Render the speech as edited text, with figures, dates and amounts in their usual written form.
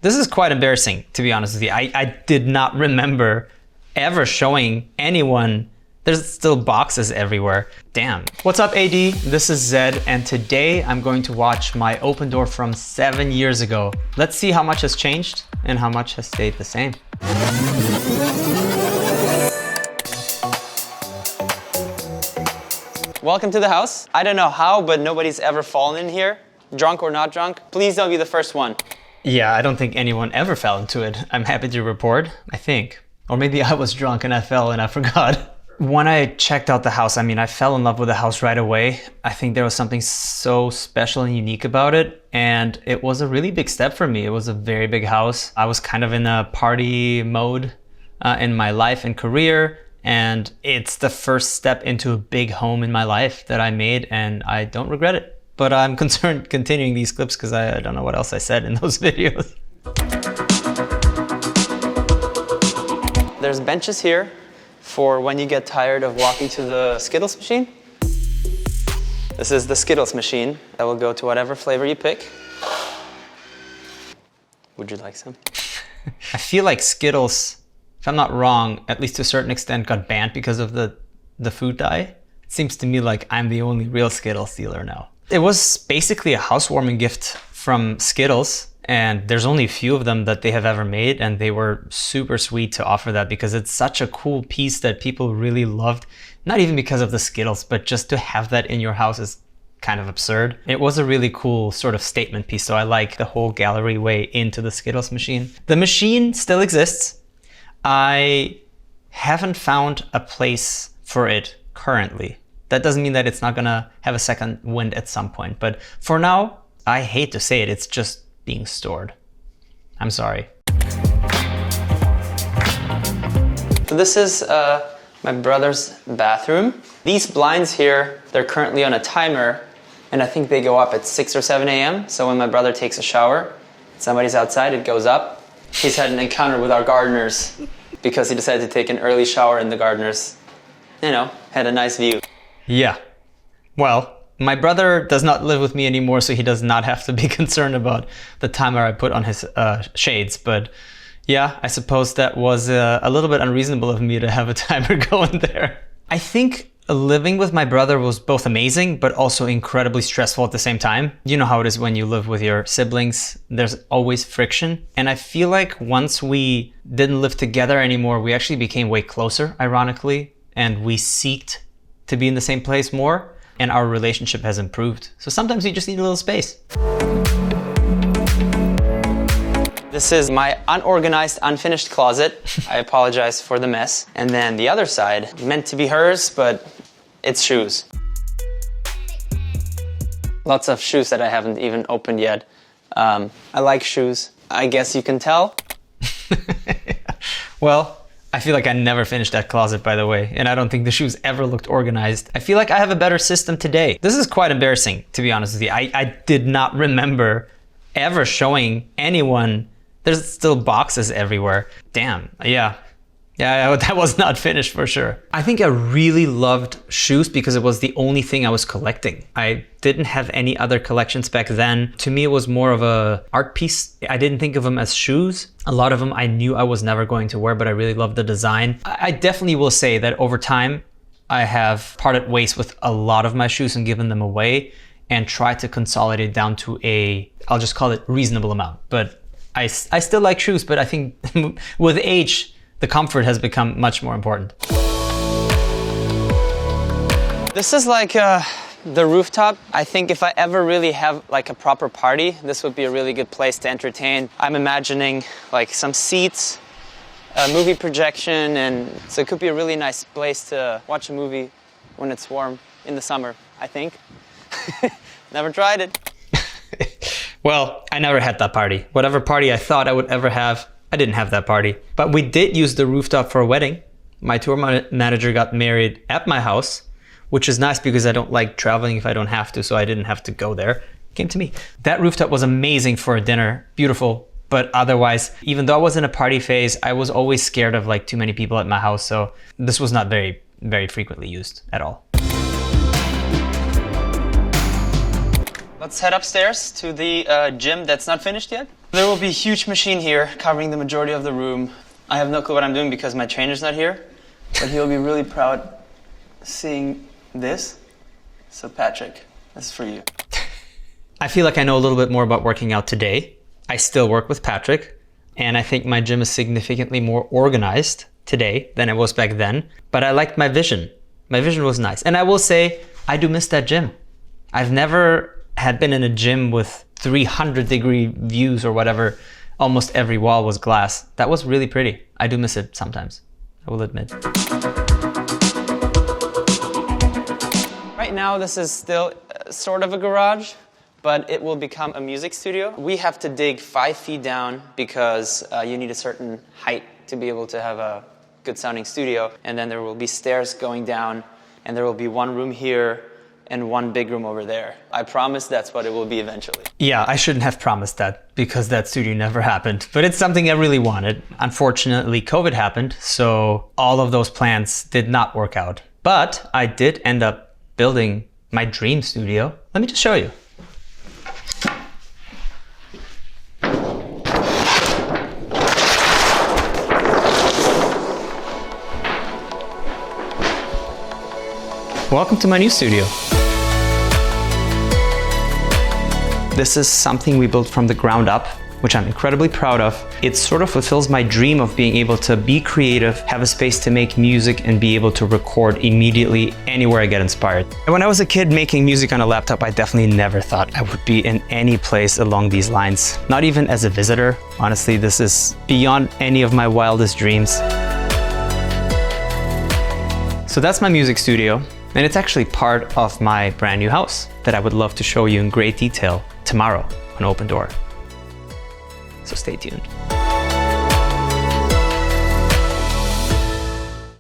This is quite embarrassing, to be honest with you. I did not remember ever showing anyone. There's still boxes everywhere. Damn. What's up, AD? This is Zedd, and today I'm going to watch my open door from 7 years ago. Let's see how much has changed and how much has stayed the same. Welcome to the house. I don't know how, but nobody's ever fallen in here, drunk or not drunk. Please don't be the first one. Yeah, I don't think anyone ever fell into it. I'm happy to report, I think. Or maybe I was drunk and I fell and I forgot. When I checked out the house, I fell in love with the house right away. I think there was something so special and unique about it. And it was a really big step for me. It was a very big house. I was kind of in a party mode in my life and career. And it's the first step into a big home in my life that I made, and I don't regret it. But I'm concerned continuing these clips because I don't know what else I said in those videos. There's benches here for when you get tired of walking to the Skittles machine. This is the Skittles machine that will go to whatever flavor you pick. Would you like some? I feel like Skittles, if I'm not wrong, at least to a certain extent, got banned because of the food dye. It seems to me like I'm the only real Skittles dealer now. It was basically a housewarming gift from Skittles, and there's only a few of them that they have ever made, and they were super sweet to offer that because it's such a cool piece that people really loved. Not even because of the Skittles, but just to have that in your house is kind of absurd. It was a really cool sort of statement piece, so I like the whole gallery way into the Skittles machine. The machine still exists. I haven't found a place for it currently. That doesn't mean that it's not gonna have a second wind at some point, but for now, I hate to say it, it's just being stored. I'm sorry. So this is my brother's bathroom. These blinds here, they're currently on a timer, and I think they go up at 6 or 7 a.m. So when my brother takes a shower, somebody's outside, it goes up. He's had an encounter with our gardeners because he decided to take an early shower and the gardeners, had a nice view. Yeah. Well, my brother does not live with me anymore, so he does not have to be concerned about the timer I put on his shades. But yeah, I suppose that was a little bit unreasonable of me to have a timer going there. I think living with my brother was both amazing, but also incredibly stressful at the same time. You know how it is when you live with your siblings. There's always friction. And I feel like once we didn't live together anymore, we actually became way closer, ironically. And we seeked to be in the same place more, and our relationship has improved. So sometimes you just need a little space. This is my unorganized, unfinished closet. I apologize for the mess. And then the other side, meant to be hers, but it's shoes. Lots of shoes that I haven't even opened yet. I like shoes. I guess you can tell. Well, I feel like I never finished that closet, by the way, and I don't think the shoes ever looked organized. I feel like I have a better system today. This is quite embarrassing, to be honest with you. I did not remember ever showing anyone. There's still boxes everywhere. Damn, yeah, that was not finished for sure. I think I really loved shoes because it was the only thing I was collecting. I didn't have any other collections back then. To me, it was more of a art piece. I didn't think of them as shoes. A lot of them I knew I was never going to wear, but I really loved the design. I definitely will say that over time, I have parted ways with a lot of my shoes and given them away and tried to consolidate down to I'll just call it reasonable amount. But I still like shoes, but I think with age, the comfort has become much more important. This is like the rooftop. I think if I ever really have like a proper party, this would be a really good place to entertain. I'm imagining like some seats, a movie projection, and so it could be a really nice place to watch a movie when it's warm in the summer, I think. Never tried it. Well, I never had that party. Whatever party I thought I would ever have, I didn't have that party. But we did use the rooftop for a wedding. My tour manager got married at my house, which is nice because I don't like traveling if I don't have to, so I didn't have to go there. It came to me. That rooftop was amazing for a dinner, beautiful. But otherwise, even though I was in a party phase, I was always scared of like too many people at my house, so this was not very, very frequently used at all. Let's head upstairs to the gym that's not finished yet. There will be a huge machine here covering the majority of the room. I have no clue what I'm doing because my trainer's not here, but he'll be really proud seeing this. So Patrick, this is for you. I feel like I know a little bit more about working out today. I still work with Patrick, and I think my gym is significantly more organized today than it was back then, but I liked my vision. My vision was nice. And I will say, I do miss that gym. I've never had been in a gym with 300-degree views or whatever. Almost every wall was glass. That was really pretty. I do miss it sometimes, I will admit. Right now, this is still sort of a garage, but it will become a music studio. We have to dig 5 feet down because you need a certain height to be able to have a good sounding studio. And then there will be stairs going down, and there will be one room here and one big room over there. I promise that's what it will be eventually. Yeah, I shouldn't have promised that because that studio never happened, but it's something I really wanted. Unfortunately, COVID happened, so all of those plans did not work out. But I did end up building my dream studio. Let me just show you. Welcome to my new studio. This is something we built from the ground up, which I'm incredibly proud of. It sort of fulfills my dream of being able to be creative, have a space to make music, and be able to record immediately anywhere I get inspired. And when I was a kid making music on a laptop, I definitely never thought I would be in any place along these lines. Not even as a visitor. Honestly, this is beyond any of my wildest dreams. So that's my music studio. And it's actually part of my brand new house that I would love to show you in great detail tomorrow on Open Door. So stay tuned.